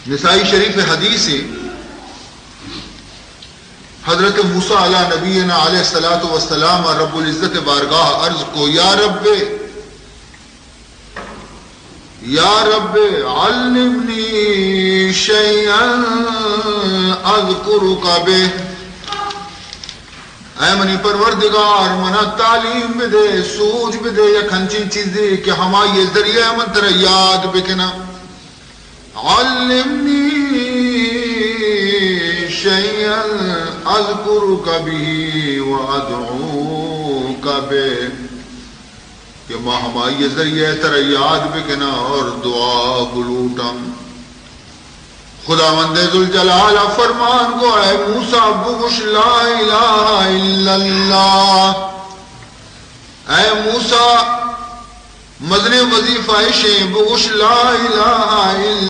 نسائی شریف حدیث ہے حضرت موسیٰ علی نبینا علیہ الصلوۃ والسلام رب العزت بارگاہ عرض کو یا رب علمنی شیئا اذکرک بہ، اے منی پروردگار منا تعلیم بدے، سوچ بدے یا کھنچی چیزیں کہ ہما یہ ذریعہ من تر یاد بکنا. علمنی شیئا اذکرک بہ وادعوک بہ، کہ ماں ہما یہ ذریعہ تر یاد بکنا اور دعا بلوٹم. خداوند ذوالجلال فرمان کو اے موسیٰ بگوش لا الہ الا اللہ، اے موسیٰ مزن وظیفہ شے بگوش لا الہ الا